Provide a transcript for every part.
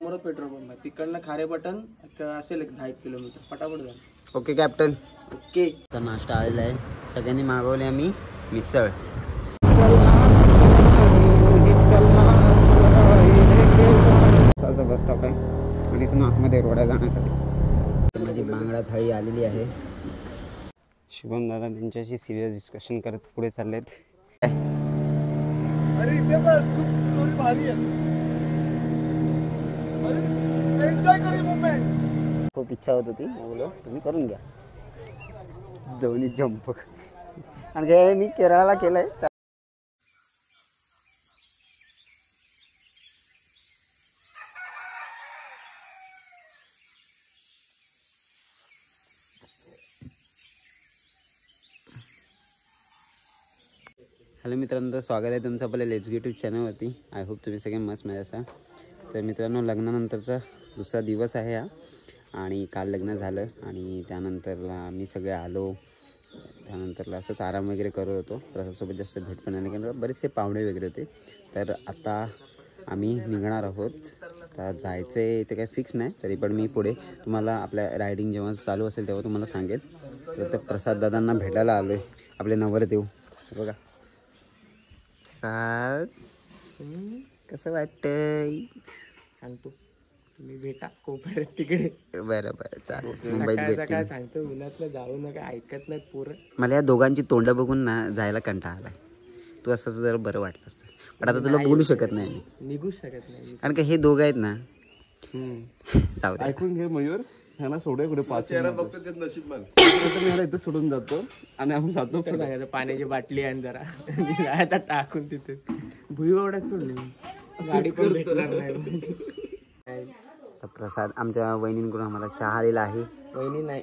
समोर petrol pump आहे, तिकडनं खारेपाटण असेल 10 किलोमीटर, पटापट जा. Okay captain. ओके. नाश्ता आलेला आहे, सगळ्यांनी मागवले आम्ही मिसळ. बस स्टॉप आहे आणि इथून आतमध्ये रोडा जाण्यासाठी माझी बांगडा थाळी आलेली आहे. शुभम दादा त्यांच्याशी सिरियस डिस्कशन करत पुढे चाललेत. अरे इथे बस, खूप स्टोरी भारी आहे. एन्जॉय करू मोमेंट. खूप इच्छा होत होती, बोलो तुम्ही करून घ्या दोन्ही जंप. आणि मी केरळला केलंय. हॅलो मित्रांनो, स्वागत आहे तुमचं आपल्या लेट्स गो यूट्यूब चॅनलवरती. आय होप तुम्ही सगळे मस्त मजा असाल. तर मित्रांनो, लग्नानंतरचा दुसरा दिवस आहे हा आणि काल लग्न झालं आणि त्यानंतरला आम्ही सगळे आलो. त्यानंतरला असंच आराम वगैरे करत होतो. प्रसादसोबत जास्त भेट पण नाही, कारण बरेचसे पाहुणे वगैरे होते. तर आता आम्ही निघणार आहोत. आता जायचं आहे इथे काही फिक्स नाही, तरी पण मी पुढे तुम्हाला आपल्या रायडिंग जेव्हा चालू असेल तेव्हा तुम्हाला सांगेल. तर प्रसाद दादांना भेटायला आलो आहे, आपले नवरदेव. बघा सात कसं वाटतंय सांगतो, तुम्ही भेटा कोपऱ्यात तिकडे. बरं बरं चालेल, मुंबईत भेटते. काय सांगतो, उन्हातलं जाऊ नका, ऐकत नाहीत पोरं. मला या दोघांची तोंड बघून ना जायला कंटाळा आलाय. तू असं जरा बरं वाटलं असतं, पण आता तुला बोलू शकत नाही, निघूच शकत नाही, कारण का हे दोघं आहेत ना. जाऊ दे. ऐकून घे मयूर, ह्याला सोडूया कुठे 5 बघतो ते नशीब मान. मी ह्याला इथं सोडून जातो आणि आपण जातो. पाण्याची बाटली आणि जरा आता टाकून तिथे भुईवाड्यात सोडले, गाडी पण भेटणार नाही. तर प्रसाद आमच्या वहिनींकडून आम्हाला चहा आलेला आहे. वहिनी नाही,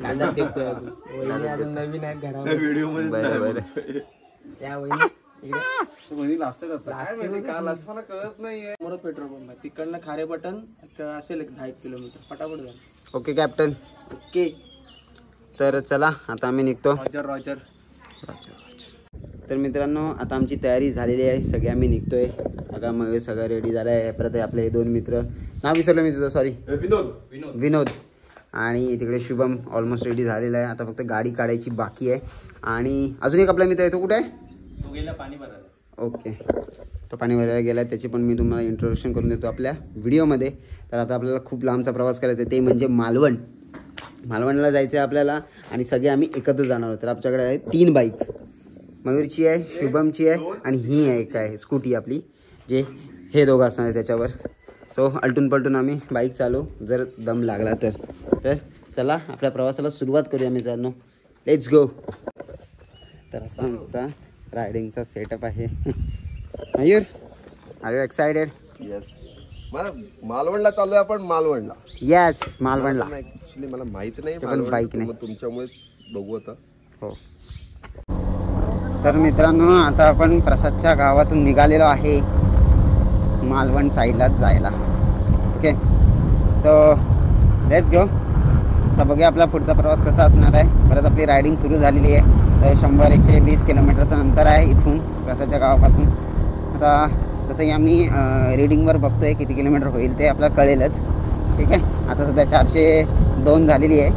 दादा देतोय अजून. वहिनी अजून नवीन आहे घरामध्ये. व्हिडिओ मध्ये बरं बरं. त्या वहिनी वहिनी लास्ट काय माहिती काल असं मला कळत नाहीये. समोर पेट्रोल पंप आहे, तिकडनं खारेपाटण असेल 10 किलोमीटर, पटापट जा. Okay captain. ओके. तर चला आता आम्ही निघतो. Roger Roger. तर मित्रांनो, आता आमची तयारी झालेली आहे, सगळे आम्ही निघतोय. आता मग सगळं रेडी झालं आहे. परत आपले 2 मित्र, नाव विसरलो मी तुझं, सॉरी, विनोद आणि तिकडे शुभम ऑलमोस्ट रेडी झालेला आहे. आता फक्त गाडी काढायची बाकी आहे. आणि अजून एक आपला मित्र आहे, तो कुठे आहे? तो गेला पाणी भरायला. ओके, तो पाणी भरायला गेला आहे, त्याची पण मी तुम्हाला इंट्रोडक्शन करून देतो आपल्या व्हिडिओमध्ये. तर आता आपल्याला खूप लांबचा प्रवास करायचा आहे, ते म्हणजे मालवणला जायचं आहे आपल्याला. आणि सगळे आम्ही एकत्र जाणार आहोत. तर आमच्याकडे आहे 3 बाईक, मयूरची आहे, शुभमची आहे आणि ही आहे एक आहे स्कूटी आपली, जे हे दोघं असणार आहे त्याच्यावर. सो अलटून पलटून आम्ही बाईक चालू, जर दम लागला तर चला आपल्या प्रवासाला सुरुवात करूया मित्रांनो. Let's go. तर असा आमचा रायडिंगचा सेटअप आहे. Mayur, are you excited? Yes, मला मालवणला चाललोय आपण. मालवणला, येस मालवणला. ऍक्च्युली मला माहित नाही, पण बाईक नाही, तुमच्यामुळेच बघू आता. हो. तर मित्रांनो, आता आपण प्रसादच्या गावातून निघालेलो आहे मालवण साईडलाच जायला. ओके, सो लेट्स गो. आता बघूया आपला पुढचा प्रवास कसा असणार आहे. परत आपली रायडिंग सुरू झालेली आहे. तर 100-120 किलोमीटरचं अंतर आहे इथून प्रसादच्या गावापासून. आता तसंही आम्ही रीडिंगवर बघतो आहे किती किलोमीटर होईल ते आपल्याला कळेलच. ठीक आहे, आता सध्या 402 झालेली आहे.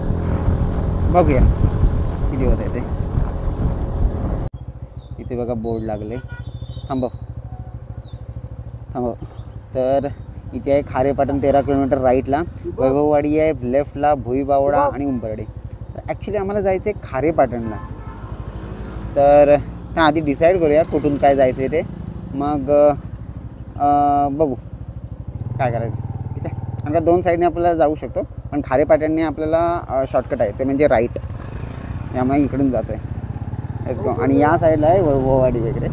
बघूया किती होत आहे ते. इथे बघा बोर्ड लागले, थांबव. तर इथे आहे खारेपाटण 13 किलोमीटर राईटला, वैभववाडी आहे लेफ्टला, भुईबावडा आणि उंबरडे. तर ॲक्च्युली आम्हाला जायचं आहे खारेपाटणला. तर आधी डिसाईड करूया कुठून काय जायचं आहे ते, मग बघू काय करायचं. ठीक आहे, कारण का 2 साईडने आपल्याला जाऊ शकतो, पण खारेपाटणने आपल्याला शॉर्टकट आहे, ते म्हणजे राईट. यामुळे इकडून जातो आहे. Let's go. आणि या साईडला आहे वैभववाडी वगैरे.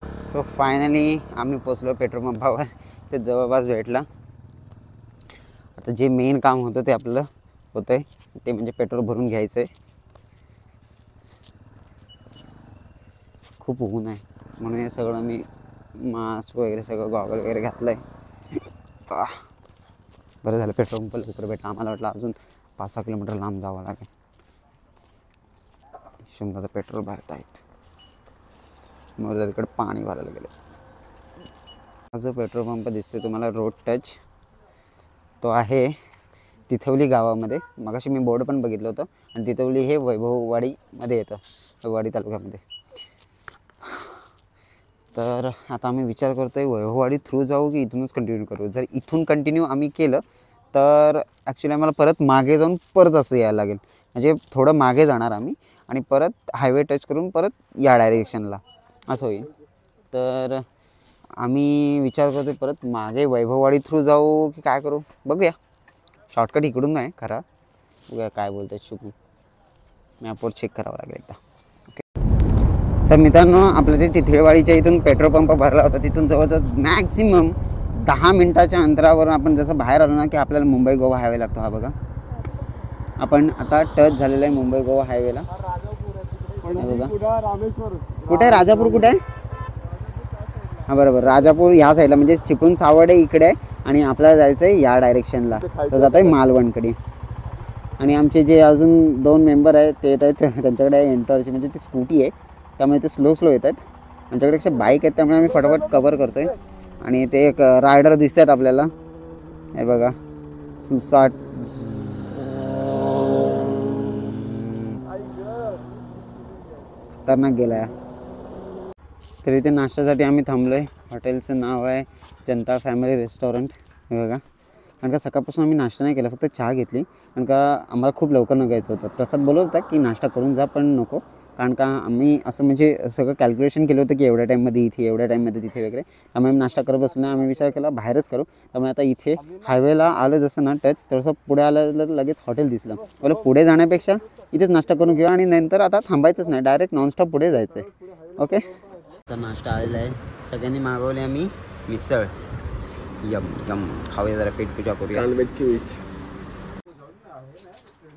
सो फायनली आम्ही पोचलो पेट्रोल पंपावर. ते जवळपास भेटला. आता जे मेन काम होतं ते आपलं होतं आहे, ते म्हणजे पेट्रोल भरून घ्यायचं आहे. खूप ऊन आहे म्हणून हे सगळं मी मास्क वगैरे सगळं गॉगल वगैरे घातलं आहे. बरं झालं पेट्रोल पंप लवकर भेटला. आम्हाला वाटलं अजून 5-6 किलोमीटर लांब जावं लागेल. शुभमदादा पेट्रोल भरत आहेत, मग तिकडे पाणी भरायला गेले. हा जो पेट्रोल पंप दिसतोय तुम्हाला रोड टच, तो आहे तिथवली गावामध्ये. मगाशी मी बोर्ड पण बघितलं होतं. आणि तिथवली हे वैभववाडीमध्ये येतं, वैभववाडी तालुक्यामध्ये. तर आता आम्ही विचार करतो आहे वैभववाडी थ्रू जाऊ की इथूनच कंटिन्यू करू. जर इथून कंटिन्यू आम्ही केलं तर ॲक्च्युली आम्हाला परत मागे जाऊन परत असं यायला लागेल. म्हणजे थोडं मागे जाणार आम्ही आणि परत हायवे टच करून परत या डायरेक्शनला असं होईल. तर आम्ही विचार करतो परत मागे वैभववाडी थ्रू जाऊ की काय करू बघूया. शॉर्टकट इकडून नाही खरा, बघूया काय बोलतात. चुकून मॅपवर चेक करावं लागेल एकदा. ओके, तर मित्रांनो आपलं ते तिथेवाडीच्या इथून पेट्रोल पंप भरला होता. तिथून जवळजवळ मॅक्झिमम 10 मिनटाच्या अंतरावर आपण जसं बाहेर आलो ना की आपल्याला मुंबई गोवा हायवे लागतो. हा बघा, आपण आता टच झालेला आहे मुंबई गोवा हायवेला. बघा कुठे आहे राजापूर, कुठे आहे? हां बरोबर, राजापूर ह्या साईडला म्हणजे चिपळूण सावडे इकडे आहे आणि आपल्याला जायचं आहे या डायरेक्शनला. तो जातो आहे मालवणकडे. आणि आमचे जे अजून 2 मेंबर आहेत ते येत आहेत, त्यांच्याकडे एंटरची म्हणजे ती स्कूटी आहे त्यामुळे ते स्लो येत आहेत. आमच्याकडे बाईक आहेत त्यामुळे आम्ही फटाफट कवर करतो आहे. आणि ते एक रायडर दिसत आहेत आपल्याला, हे बघा सुसाट. खतरनाक गेला आहे. तर इथे नाश्त्यासाठी आम्ही थांबलो आहे. हॉटेलचं नाव आहे जनता फॅमिली रेस्टॉरंट. हे बघा, कारण का सकाळपासून आम्ही नाश्ता नाही केला, फक्त चहा घेतली. कारण का आम्हाला खूप लवकर निघायचं होतं. प्रसाद बोलत होता की नाश्ता करून जा, पण नको. कारण का आम्ही असं म्हणजे सगळं कॅल्क्युलेशन केलं होतं की एवढ्या टाईममध्ये इथे, एवढ्या टाईममध्ये तिथे वगैरे. त्यामुळे आम्ही नाश्ता करत बसलो नाही. आम्ही विचार केला बाहेरच करू. त्यामुळे आता इथे हायवेला आलं जसं ना टच, थोडंसं पुढे आलं लगेच हॉटेल दिसलं. बोला पुढे जाण्यापेक्षा इथेच नाश्ता करून घेऊ आणि नंतर आता थांबायचंच नाही, डायरेक्ट नॉनस्टॉप पुढे जायचं आहे. ओके, नाश्ता आलेला आहे. सगळ्यांनी मागवले आम्ही मिसळ. यम यम, खाऊया जरा, पेट पिठा करूया.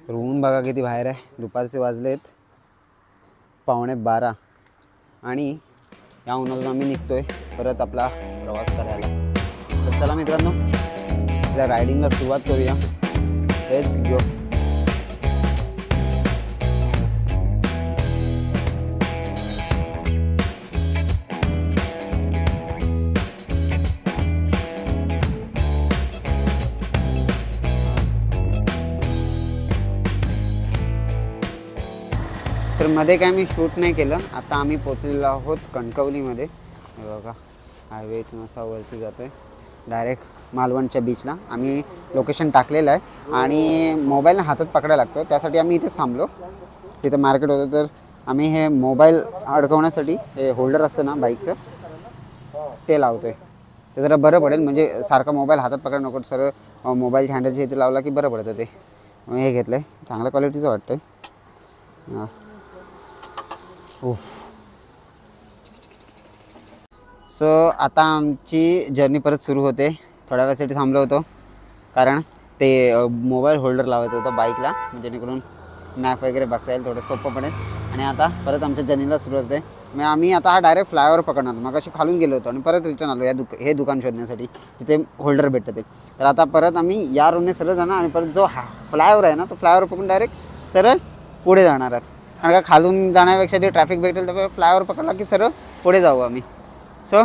तर ऊन बघा किती बाहेर आहे. दुपारचे वाजलेत 11:15 आणि या उन्हातून आम्ही निघतोय परत आपला प्रवास करायला. तर चला मित्रांनो, आपल्या रायडिंगला सुरुवात करूया. Let's go. तर मध्ये काय मी शूट नाही केलं. आता आम्ही पोचलेलो आहोत कणकवलीमध्ये. हे बघा, हायवे इथून असा वरती जातो आहे डायरेक्ट मालवणच्या बीचला. आम्ही लोकेशन टाकलेलं आहे आणि मोबाईल हातात पकडायला लागतो, त्यासाठी आम्ही इथेच थांबलो. तिथं मार्केट होतं तर आम्ही हे मोबाईल अडकवण्यासाठी हे होल्डर असतं ना बाईकचं, ते लावतो आहे. ते जरा बरं पडेल, म्हणजे सारखा मोबाईल हातात पकड नको, सरळ मोबाईलच्या हँडलच्या इथे लावला की बरं पडतं ते. हे घेतलं आहे, चांगल्या क्वालिटीचं वाटतं आहे. हां, सो आता आमची जर्नी परत सुरू होते. थोड्या वेळासाठी थांबलो होतो कारण ते मोबाईल होल्डर लावायचं होतं बाईकला, जेणेकरून मॅप वगैरे बघता येईल, थोडं सोपं पडेल. आणि आता परत आमच्या जर्नीला सुरुवात आहे. मग आम्ही आता हा डायरेक्ट फ्लायओव्हर पकडणार. मग अशी खालून गेलो होतो आणि परत रिटर्न आलो हे दुकान शोधण्यासाठी जिथे होल्डर भेटतं ते. तर आता परत आम्ही या रोडने सरळ जाणार आणि परत जो फ्लायओव्हर आहे ना, तो फ्लायओव्हर पकडून डायरेक्ट सरळ पुढे जाणार आहेत. कारण का खालून जाण्यापेक्षा जे ट्रॅफिक भेटेल तर फ्लायओव्हर पकडला की सरळ पुढे जाऊ आम्ही. सो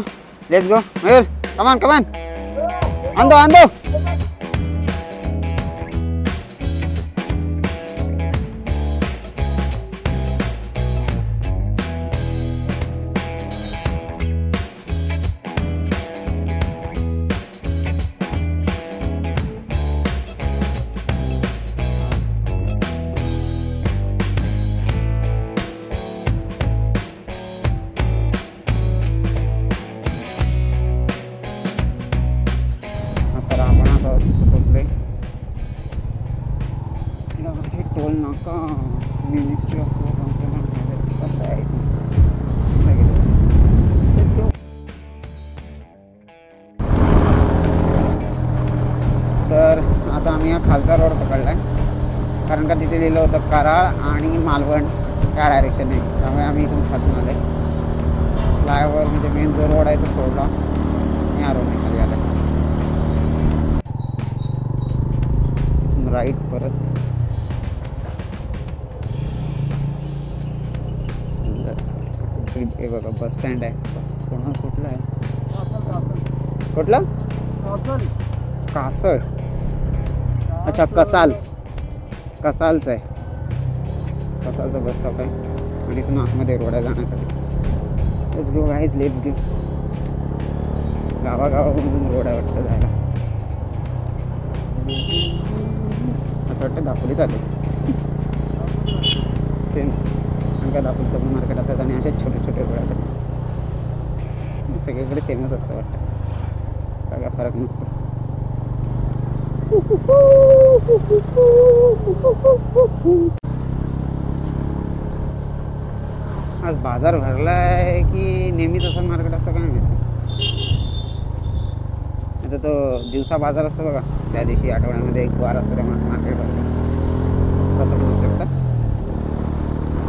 लेट्स गो. मयूर, कमान कमान, आंदो. टोल नाका मिनिस्ट्री ऑफ तर आता आम्ही हा खालचा रोड पकडला आहे, कारण का तिथे लिहिलं होतं कराड आणि मालवण या डायरेक्शनने. त्यामुळे आम्ही इथून खालून आलो आहे. फ्लायओव्हर म्हणजे मेन जो रोड आहे तो सोडला, या रोडने खाली आला. राईट परत हे बघा बस स्टँड आहे. बस कुठला आहे कुठलं कासळ? अच्छा कसाल, कसालचं आहे. कसालचा बस स्टॉप आहे आणि इथून आतमध्ये रोड आहे जाण्यासाठी. Let's go guys, let's go. गावागावामधून रोड आहे वाटतं जायला. असं वाटतं दापोलीत आले सेम. आणि का दापोलीचं पण मार्केट असतात आणि असे छोटे छोटे रोड आहेत. सगळीकडे सेमच असतं वाटतं, काय फरक नसतो. आज बाजार भरलाय की नेहमीच असं मार्केट असतं काय माहिती. आता तो दिवसा बाजार असतो बघा, त्या दिवशी आठवड्यामध्ये एक वार असतं, त्या मार्केट भरतं. तसं बोलू शकता.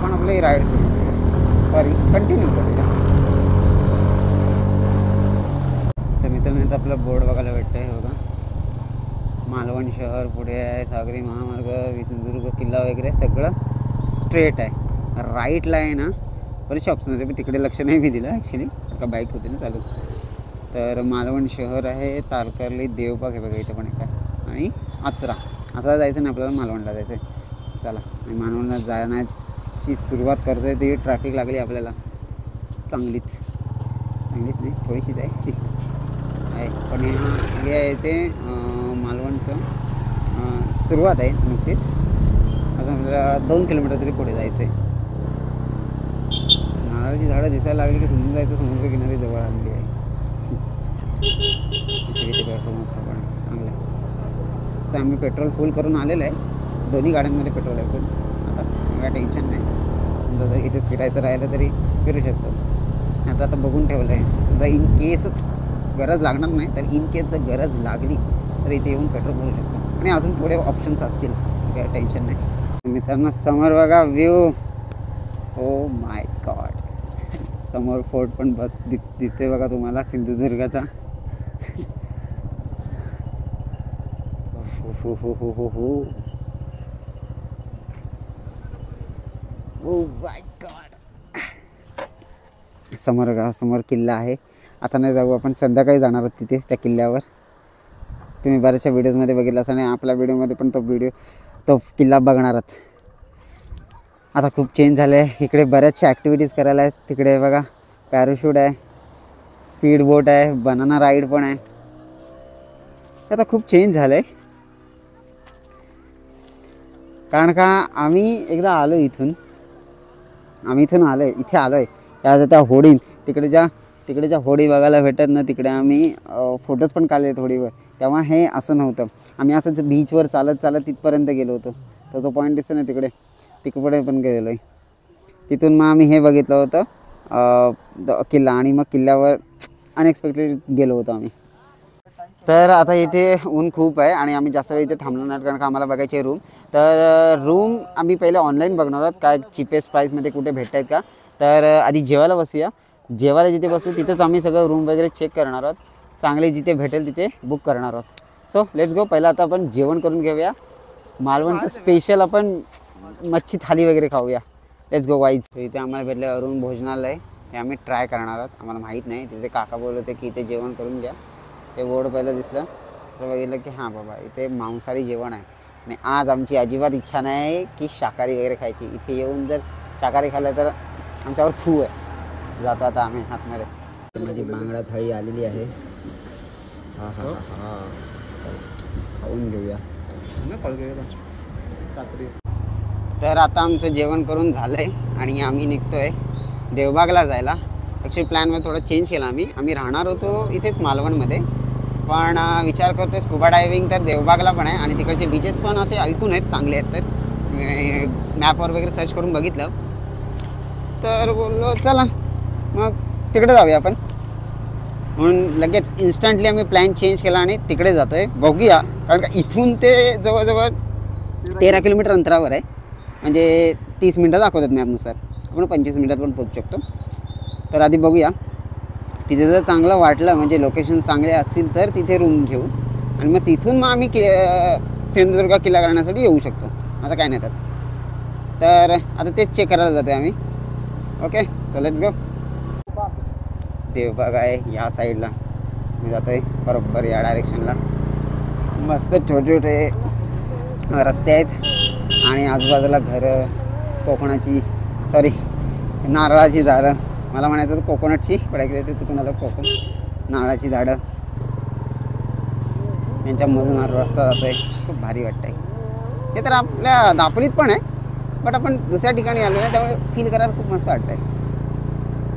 पण आपले राईड सॉरी कंटिन्यू करूया. तर मित्रांनो आपला बोर्ड बघायला भेटतं आहे बघा. मालवण शहर पुढे आहे, सागरी महामार्ग, सिंधुदुर्ग किल्ला वगैरे सगळं स्ट्रेट आहे. राईटला आहे ना बरेचसे ऑप्शन होते, पण तिकडे लक्ष नाही मी दिलं ॲक्च्युली, का बाईक होती ना चालू. तर मालवण शहर आहे, तारकर्ली, देवबाग हे बघा इथं पण एक आहे, आणि आचरा. आचरा जायचं नाही आपल्याला, मालवणला जायचं आहे. चला आणि मालवणला जाण्याची सुरुवात करतो आहे. ती ट्रॅफिक लागली आपल्याला चांगलीच नाही, थोडीशीच आहे पण हे आहे ते मालवणचं सुरुवात आहे नुकतीच. अजून आपल्याला 2 किलोमीटर तरी पुढे जायचं आहे. नारळाची झाडं दिसायला लागली की समजून जायचं समुद्र किनारी जवळ आलेली आहे. चांगलं आहे. असं आम्ही पेट्रोल फुल करून आलेलं आहे. दोन्ही गाड्यांमध्ये पेट्रोल आहे फुल. आता काय टेन्शन नाही. जर इथेच फिरायचं राहिलं तरी फिरू शकतो. आता बघून ठेवलं आहे, जर इन केसच गरज लागणार नाही तर इन केस जर गरज लागली तर इथे येऊन पेट्रोल भरू शकतो. आणि अजून पुढे ऑप्शन्स असतीलच, काय टेन्शन नाही. मित्रांनो समोर बघा व्ह्यू. ओ माय गॉड, समोर फोर्ट पण बस दिसते बघा तुम्हाला, सिंधुदुर्गाचा. हो ओ माय गॉड. समोर बघा, समोर किल्ला आहे. आता नाही जाऊ आपण, संध्याकाळी जाणार आहोत तिथे त्या किल्ल्यावर. तुम्ही बऱ्याचशा व्हिडिओजमध्ये बघितलं असं, आणि आपल्या व्हिडिओमध्ये पण तो किल्ला बघणार आहात. आता खूप चेंज झालं आहे. इकडे बऱ्याचशा ॲक्टिव्हिटीज करायला आहेत. तिकडे बघा पॅराशूट आहे, स्पीड बोट आहे, बनाना राईड पण आहे. आता खूप चेंज झालं आहे. कारण का आम्ही एकदा आलो इथून, आलो आहे इथे आलो आहे. त्या होडी तिकडे ज्या होडी बघायला भेटत ना, तिकडे आम्ही फोटोज पण काढले होडीवर. तेव्हा हे असं नव्हतं. आम्ही असंच बीचवर चालत तिथपर्यंत गेलो होतो. तो जो पॉईंट दिसतो ना तिकडे पण गेलेलो आहे. तिथून मग आम्ही हे बघितलं होतं किल्ला, आणि मग किल्ल्यावर अनएक्सपेक्टेड गेलो होतो आम्ही. तर आता इथे ऊन खूप आहे आणि आम्ही जास्त वेळ इथे थांबलो नाही, कारण का आम्हाला बघायचे रूम. तर रूम आम्ही पहिले ऑनलाईन बघणार आहोत, काय चिपेस्ट प्राईसमध्ये कुठे भेटत आहेत का. तर आधी जेवायला बसूया. जेवायला जिथे बसू तिथंच आम्ही सगळं रूम वगैरे चेक करणार आहोत. चांगले जिथे भेटेल तिथे बुक करणार आहोत. सो लेट्स गो. पहिला आता आपण जेवण करून घेऊया. मालवणचं स्पेशल आपण मच्छी थाली वगैरे खाऊया. Let's go guys. इथे आम्हाला भेटले अरुण भोजनालय, हे आम्ही ट्राय करणार आहोत. आम्हाला माहीत नाही, तिथे काका बोलत होते की इथे जेवण करून घ्या. ते बोर्ड पहिलं दिसलं तर बघितलं की हां बाबा इथे मांसाहारी जेवण आहे. आणि आज आमची अजिबात इच्छा नाही की शाकाहारी वगैरे खायची. इथे येऊन जर शाकाहारी खाल्लं तर आमच्यावर थू आहे. जातो आता आम्ही आतमध्ये. माझी बांगडा थाळी आलेली आहे. हा हा हा, खाऊन घेऊया. तर आता आमचं जेवण करून झालं आहे आणि आम्ही निघतो आहे देवबागला जायला. ॲक्च्युली प्लॅनमध्ये थोडं चेंज केला. आम्ही राहणार होतो इथेच मालवणमध्ये, पण विचार करतो स्कुबा डायव्हिंग तर देवबागला पण आहे आणि तिकडचे बीचेस पण असे ऐकून आहेत चांगले आहेत. तर मॅपवर वगैरे सर्च करून बघितलं तर बोललो चला मग तिकडे जाऊया आपण. म्हणून लगेच इन्स्टंटली आम्ही प्लॅन चेंज केला आणि तिकडे जातो आहे. बघूया, कारण का इथून ते जवळजवळ 13 किलोमीटर अंतरावर आहे. म्हणजे 30 मिनटं दाखवतात मॅपनुसार. आपण 25 मिनटात पण पोहोचू शकतो. तर आधी बघूया, तिथे जर चांगलं वाटलं म्हणजे लोकेशन चांगले असतील तर तिथे रूम घेऊ आणि मग तिथून मग आम्ही सिंधुदुर्ग किल्ला करण्यासाठी येऊ शकतो. असं काय नाही तर आता तेच चेक करायला जातो आम्ही. Okay so let's go. Devbag आहे या साईडला. मी जातो आहे बरोबर या डायरेक्शनला. मस्त छोटे छोटे रस्ते आहेत आणि आजूबाजूला घरं, कोकणाची नारळाची झाडं. मला म्हणायचं तर कोकोनटची, पण ऐकलं ते चुकून आलं कोकण. नारळाची झाडं, यांच्यामधून रस्ता जातो आहे. खूप भारी वाटतं आहे. हे तर आपल्या दापोलीत पण आहे, बट आपण दुसऱ्या ठिकाणी आलो ना, त्यामुळे फील करायला खूप मस्त वाटतं आहे.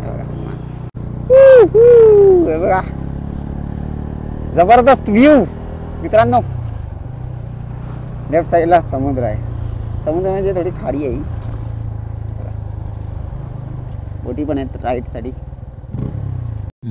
बघा मस्त, हे बघा जबरदस्त व्ह्यू मित्रांनो. लेफ्ट साईडला समुद्र आहे. समुद्र म्हणजे थोडी खाडी आहे. बोटी पण आहेत राईट साठी.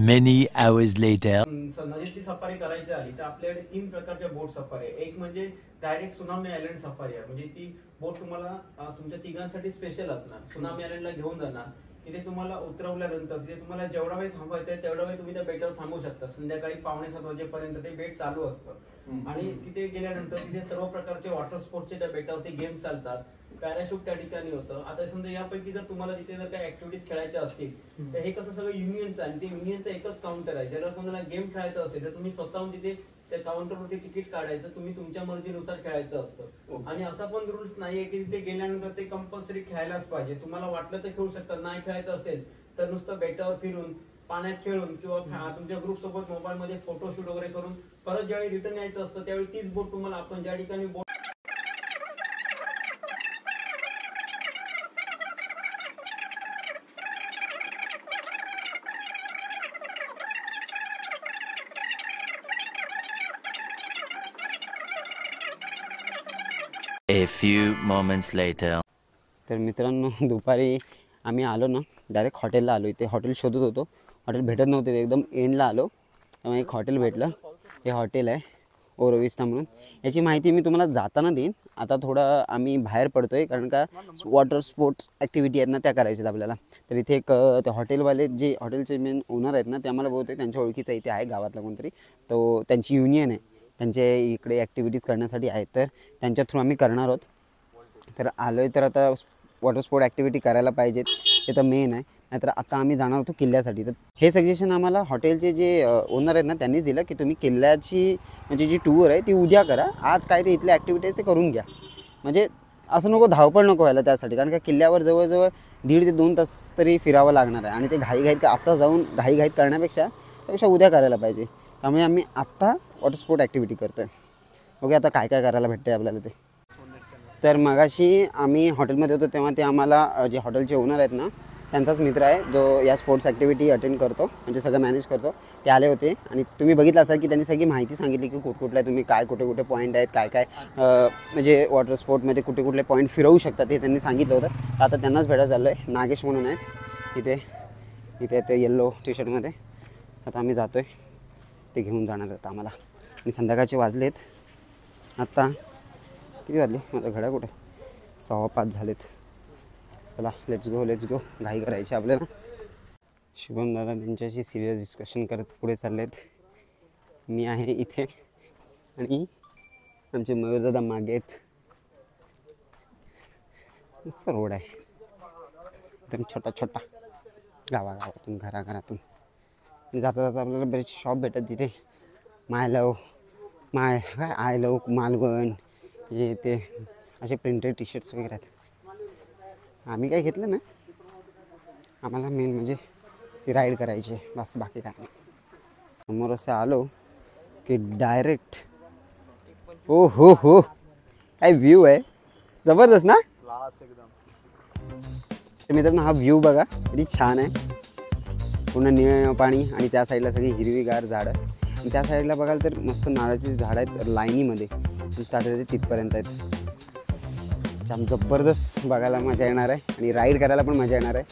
Many hours later. नदीतली सफारी करायची आली तर आपल्याकडे 3 प्रकारच्या बोट सफारी आहे. एक म्हणजे डायरेक्ट सुनामी आयलंड सफारी आहे. म्हणजे ती बोट तुम्हाला तुमच्या तिघांसाठी स्पेशल असणार. सुनामी आयलंडला घेऊन जाणार. तिथे तुम्हाला उतरवल्यानंतर तिथे तुम्हाला जेवढा वेळ थांबायचं आहे तेवढा वेळ तुम्ही त्या बेटावर थांबू शकता. संध्याकाळी 6:45 वाजेपर्यंत ते बेट चालू असतं आणि तिथे गेल्यानंतर तिथे सर्व प्रकारचे वॉटर स्पोर्टचे त्या बेटावरती गेम चालतात. पॅराशूट त्या ठिकाणी होतं. आता समजा यापैकी जर तुम्हाला तिथे जर काही ऍक्टिव्हिटीज खेळायच्या असतील तर हे कसं सगळं युनियनचं आहे. ते युनियनचं एकच काउंटर आहे. ज्याला तुम्हाला गेम खेळायचं असेल तर तुम्ही स्वतःहून तिथे त्या काउंटरवरती तिकीट काढायचं. तुम्ही तुमच्या मर्जीनुसार खेळायचं असतं. आणि असा पण रूल्स नाहीये की तिथे गेल्यानंतर ते कंपल्सरी खेळायलाच पाहिजे. तुम्हाला वाटलं तर खेळू शकता, नाही खेळायचं असेल तर नुसतं बेटावर फिरून, पाण्यात खेळून किंवा तुमच्या ग्रुप सोबत मोबाईल मध्ये फोटोशूट वगैरे करून परत ज्यावेळी रिटर्न यायचं असतं त्यावेळी तीच बोट तुम्हाला आपण ज्या ठिकाणी बोट A few moments later. तर मित्रांनो दुपारी आम्ही आलो ना, डायरेक्ट हॉटेलला आलो. इथे हॉटेल शोधत होतो, हॉटेल भेटत नव्हते. ते एकदम एंडला आलो, त्यामुळे एक हॉटेल भेटलं. हे हॉटेल आहे ओरोविस्टा म्हणून. याची माहिती मी तुम्हाला जाताना देईन. आता थोडं आम्ही बाहेर पडतो आहे, कारण का वॉटर स्पोर्ट्स ॲक्टिव्हिटी आहेत ना त्या करायच्यात आपल्याला. तर इथे एक ते हॉटेलवाले जे हॉटेलचे मेन ओनर आहेत ना, ते आम्हाला बहुतेक त्यांच्या ओळखीचा इथे आहे गावातला कोणतरी. तो त्यांची युनियन आहे, त्यांचे इकडे ॲक्टिव्हिटीज करण्यासाठी आहेत. तर त्यांच्या थ्रू आम्ही करणार आहोत. तर आलो आहे तर आता वॉटर स्पोर्ट ॲक्टिव्हिटी करायला पाहिजेत, हे तर मेन आहे. नाहीतर आता आम्ही जाणार होतो किल्ल्यासाठी. तर हे सजेशन आम्हाला हॉटेलचे जे ओनर आहेत ना त्यांनीच दिलं की तुम्ही किल्ल्याची म्हणजे जी टूर आहे ती उद्या करा. आज काय ते इथले ॲक्टिव्हिटी आहे ते करून घ्या. म्हणजे असं नको, धावपळ नको व्हायला त्यासाठी. कारण का किल्ल्यावर जवळजवळ 1.5 ते 2 तास तरी फिरावं लागणार आहे. आणि ते घाईघाईत आत्ता जाऊन घाईघाईत करण्यापेक्षा त्यापेक्षा उद्या करायला पाहिजे. त्यामुळे आम्ही आत्ता वॉटर स्पोर्ट ॲक्टिव्हिटी करतो आहे. ओके, आता काय काय करायला भेटतं आहे आपल्याला ते. तर मगाशी आम्ही हॉटेलमध्ये होतो तेव्हा ते आम्हाला जे हॉटेलचे ओनर आहेत ना त्यांचाच मित्र आहे जो या स्पोर्ट्स ॲक्टिव्हिटी अटेंड करतो, म्हणजे सगळं मॅनेज करतो. ते आले होते आणि तुम्ही बघितलं असाल की त्यांनी सगळी माहिती सांगितली की कुठकुठल्या तुम्ही काय कुठे कुठे पॉईंट आहेत, काय काय म्हणजे वॉटर स्पोर्टमध्ये कुठे कुठले पॉईंट फिरवू शकतात ते त्यांनी सांगितलं होतं. तर आता त्यांनाच भेटायला चाललो आहे. नागेश म्हणून आहेत इथे ते येल्लो टी शर्टमध्ये. आता आम्ही जातो आहे, ते घेऊन जाणार आहेत आम्हाला. आणि संध्याकाळचे वाजलेत आत्ता किती वाजले, माझा घड्याळ कुठे, 6:05 झालेत. चला लेट्स गो घाई करायची आपल्याला. शुभम दादा त्यांच्याशी सिरियस डिस्कशन करत पुढे चाललेत. मी आहे इथे आणि आमचे मयूर दादा मागे आहेत. मस्त रोड आहे एकदम छोटा गावागावातून घराघरातून. आणि जाता आपल्याला बरेचसे शॉप भेटतात जिथे आय लव मालवण हे ते असे प्रिंटेड टी शर्ट्स वगैरे आहेत. आम्ही काय घेतलं ना, आम्हाला मेन म्हणजे ती राईड करायची बस, बाकी काय नाही. समोर असं आलो की डायरेक्ट हो काय व्ह्यू आहे जबरदस्त ना. तर मित्रांनो हा व्ह्यू बघा किती छान आहे. पूर्ण निळं पाणी आणि त्या साईडला सगळी हिरवीगार झाडं. आणि त्या साईडला बघाल तर मस्त नारळाची झाडं आहेत लाईनीमध्ये, स्टार्ट होते तिथपर्यंत आहेत. छान जबरदस्त बघायला मजा येणार आहे आणि राईड करायला पण मजा येणार आहे.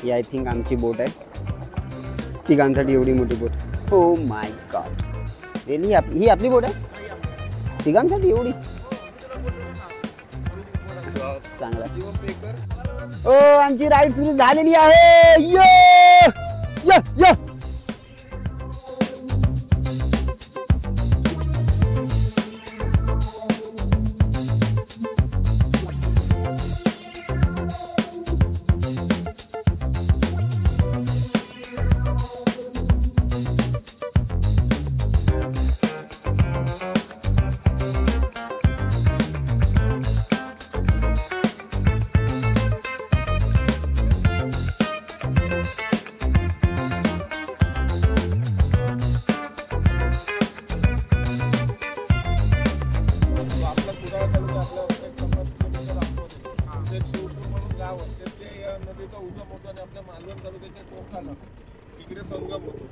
ही आय थिंक आमची बोट आहे, तिघांसाठी एवढी मोठी बोट. हो माय गॉड, रिअली ही आपली बोट आहे तिघांसाठी एवढी. चांगला ओ आमची राईड सुरू झालेली आहे. यो संगम होतो.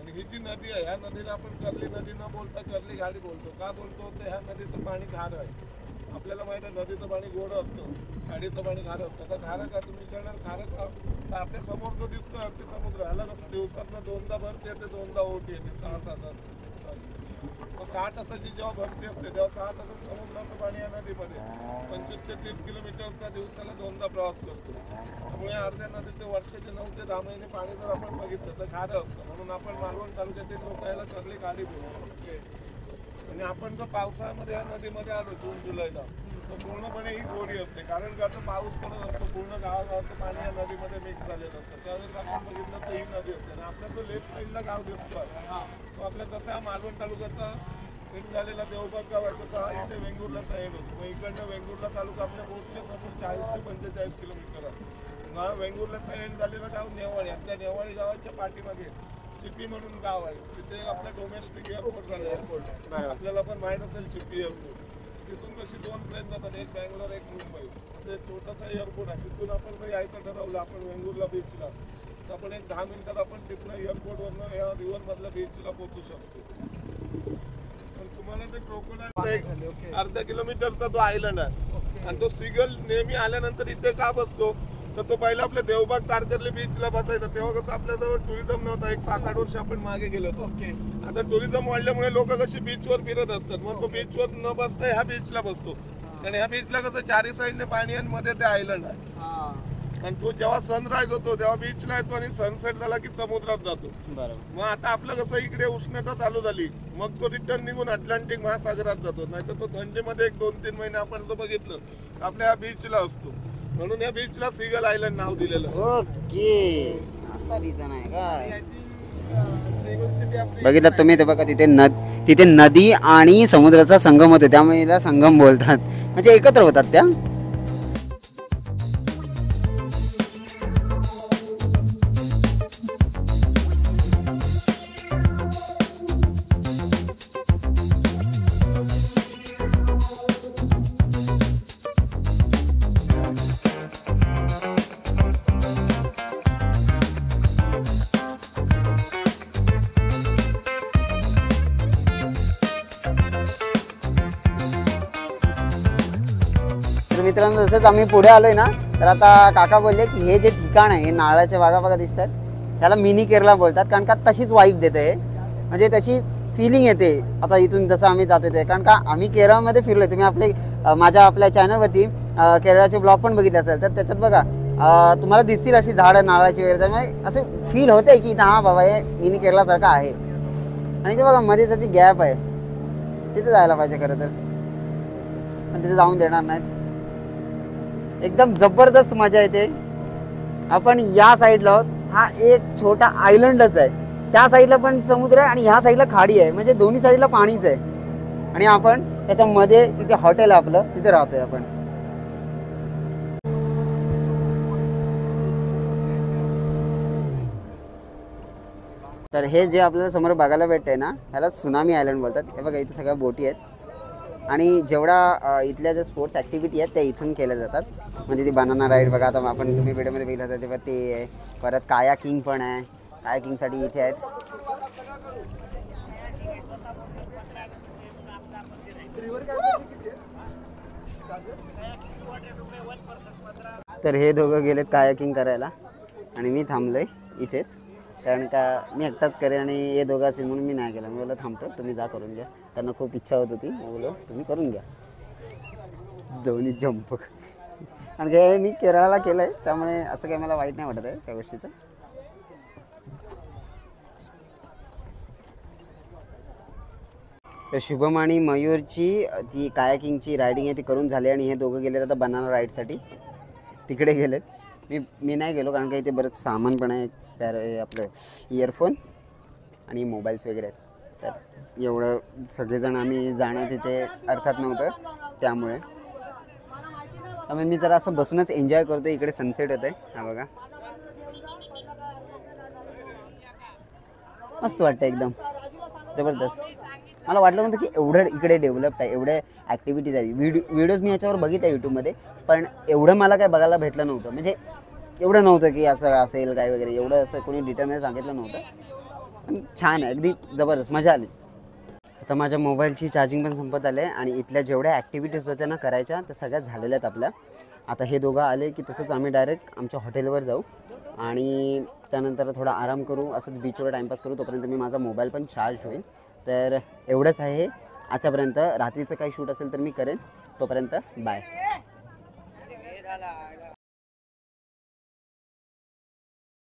आणि ही जी नदी आहे ह्या नदीला आपण कर्ली नदी न बोलता कर्ली घाडी बोलतो. का बोलतो तर ह्या नदीचं पाणी खारं आहे. आपल्याला माहिती आहे नदीचं पाणी गोड असतं, खाडीचं पाणी खारं असतं. तर खारं का तुम्ही विचारणार खारं का, तर आपल्या समोर जो दिसतो अगदी समुद्र ह्याला कसं दिवसातनं 2दा भरती येते 2दा ओटी येते 6 तासात. 6 तासाची जेव्हा भरती असते तेव्हा 6 तासात समुद्राचं पाणी या नदीमध्ये 25 ते 30 किलोमीटरचा दिवसाला 2दा प्रवास करतो. त्यामुळे अर्ध्या नदीचे वर्षाचे 9 ते 10 महिने पाणी जर आपण बघितलं तर खारं असतं. म्हणून आपण मालवण तालुक्यातील लोक याला कर्ली घाडी बोलतो. आणि आपण जर पावसाळ्यामध्ये या नदीमध्ये आलो जून जुलैला तर पूर्णपणे ही गोडी असते. कारण का तर पाऊस पडत असतो, पूर्ण गावागावाचं पाणी या नदीमध्ये मिक्स झालेलं असतं. त्यावेळेस आपण बघितलं तर ही नदी असते. आणि आपल्या जो लेफ्ट साईडला गाव दिसतो तो आपल्या जसा मालवण तालुक्याचा एंड झालेला देवबाग गाव आहे तसा इथे वेंगुर्लाचा एंड होतो. मग इकडनं वेंगुर्ला तालुका आपल्या बोटच्या समोर 40 ते 45 किलोमीटर आहे. वेंगुर्लाचा एंड झालेलं गाव नेवाळी आणि त्या नेवाळी गावाच्या पाठीमागे चिपी म्हणून गाव आहे. तिथे आपलं डोमेस्टिक एअरपोर्ट झालं. एअरपोर्ट आपल्याला पण माहीत असेल चिपी एअरपोर्ट. तिथून कशी 2 प्लेन जातात, एक बँगलोर एक मुंबई. ते छोटासा एअरपोर्ट आहे. तिथून आपण जर यायचं ठरवलं आपण वेंगुर्ला बीचला तर आपण एक 10 मिनिटात आपण तिथनं एअरपोर्टवरनं या रिव्हरमधल्या बीचला पोहोचू शकतो. पण तुम्हाला ते क्रोकोडाईल अर्धा किलोमीटरचा तो आयलंड आहे आणि तो सीगल नेहमी आल्यानंतर इथे का बसतो तर तो पहिला आपल्या देवबाग तारकर्ली बीचला बसायचा. तेव्हा कसं आपल्याजवळ टुरिझम नव्हता. एक 7-8 वर्ष आपण मागे गेलो होतो. आता टुरिझम वाढल्यामुळे लोक कशी बीचवर फिरत असतात. मग तो बीचवर न बसता ह्या बीचला बसतो. आणि ह्या बीचला कसं 4ही साईडने पाणी आणि मध्ये ते आयलंड आहे. आणि तो जेव्हा सनराईज होतो तेव्हा बीचला येतो आणि सनसेट झाला की समुद्रात जातो. मग आता आपलं कसं इकडे उष्णता चालू झाली मग तो रिटर्न निघून अटलांटिक महासागरात जातो. नाहीतर तो थंडीमध्ये 1-2-3 महिने आपण जर बघितलं तर आपल्या ह्या बीचला असतो. म्हणून या बीचला सीगल आयलंड नाव दिलेलं. ओके, असा रिझन आहे का? बघितलं तुम्ही ते बघा तिथे नदी आणि समुद्राचा संगम होतो त्यामुळे याला संगम बोलतात. म्हणजे एकत्र होतात त्या. मित्रांनो जसंच आम्ही पुढे आलोय ना तर आता काका बोलले की हे जे ठिकाण आहे हे नारळाच्या बागा बघा दिसतात त्याला मिनी केरला बोलतात. कारण का तशीच वाईब देते, म्हणजे तशी फिलिंग येते. आता इथून जसं आम्ही जातोय ते कारण का आम्ही केरळमध्ये फिरलोय. तुम्ही आपल्या चॅनलवरती केरळाचे ब्लॉग पण बघितले असेल तर त्याच्यात बघा तुम्हाला दिसतील अशी झाडं नारळाची वगैरे. त्यामुळे असं फील होतंय की हा बाबा हे मिनी केरळासारखं आहे. आणि ते बघा मध्ये त्याची गॅप आहे, तिथे जायला पाहिजे खरं तर, पण तिथे जाऊन देणार नाहीत. एकदम जबरदस्त मजा येते. आपण या साईडला आहोत, हा एक छोटा आयलंडच आहे. त्या साईडला पण समुद्र आहे आणि ह्या साईडला खाडी आहे, म्हणजे दोन्ही साईडला पाणीच आहे. आणि आपण त्याच्यामध्ये तिथे हॉटेल आहे आपलं, तिथे राहतोय आपण. तर हे जे आपल्याला समोर बघायला भेटतंय ना ह्याला सुनामी आयलंड बोलतात. हे बघा इथे सगळ्या बोटी आहेत आणि जेवढा इथल्या ज्या स्पोर्ट्स ॲक्टिव्हिटी आहेत त्या इथून केल्या जातात. म्हणजे ती बनाना राईड बघा, आता आपण तुम्ही व्हिडिओमध्ये बघितलं असेल तेव्हा ते आहे. परत काया किंग पण आहे, काया किंगसाठी इथे आहेत. तर हे दोघं गेलेत कायाकिंग करायला आणि मी थांबलोय इथेच, कारण का मी एकटाच करेन आणि हे दोघं असेल म्हणून मी नाही केलं. मी बोललो थांबतो, तुम्ही जा करून घ्या. त्यांना खूप इच्छा होत होती, मी बोललो तुम्ही करून घ्या दोन्ही जंप. आणि काय मी केरळाला केलं आहे त्यामुळे असं काही मला वाईट नाही वाटत आहे त्या गोष्टीचं. तर शुभम आणि मयूरची जी कायाकिंगची रायडिंग आहे ती करून झाली आणि हे दोघं गेलेत आता बनाना राईडसाठी तिकडे गेलेत. मी नाही गेलो कारण का इथे बरंच सामान पण आहे, आपलं इयरफोन आणि मोबाईल्स वगैरे आहेत. तर एवढं सगळेजण आम्ही जाणं तिथे अर्थात नव्हतं, त्यामुळे मी जरा असं बसूनच एन्जॉय करतो. इकडे सनसेट होत आहे, हा बघा मस्त वाटतं, एकदम जबरदस्त. मला वाटलं नव्हतं की एवढं इकडे डेव्हलप्ड आहे, एवढे ॲक्टिव्हिटीज आहे. व्हिडिओज मी याच्यावर बघितलं यूट्यूबमध्ये, पण एवढं मला काय बघायला भेटलं नव्हतं. म्हणजे एवढं नव्हतं की असं असेल काय वगैरे, एवढं असं कोणी डिटेलमध्ये सांगितलं नव्हतं. पण छान आहे, अगदी जबरदस्त, मजा आली. आता माझ्या मोबाईलची चार्जिंग पण संपत आले आणि इथल्या जेवढ्या ॲक्टिव्हिटीज होत्या ना करायच्या त्या सगळ्या झालेल्या आहेत आपल्या. आता हे दोघं आले की तसंच आम्ही डायरेक्ट आमच्या हॉटेलवर जाऊ आणि त्यानंतर थोडा आराम करू, असंच बीचवर टाईमपास करू. तोपर्यंत मी माझा मोबाईल पण चार्ज होईल. तर एवढंच आहे आजच्यापर्यंत. रात्रीचं काही शूट असेल तर मी करेन. तोपर्यंत बाय.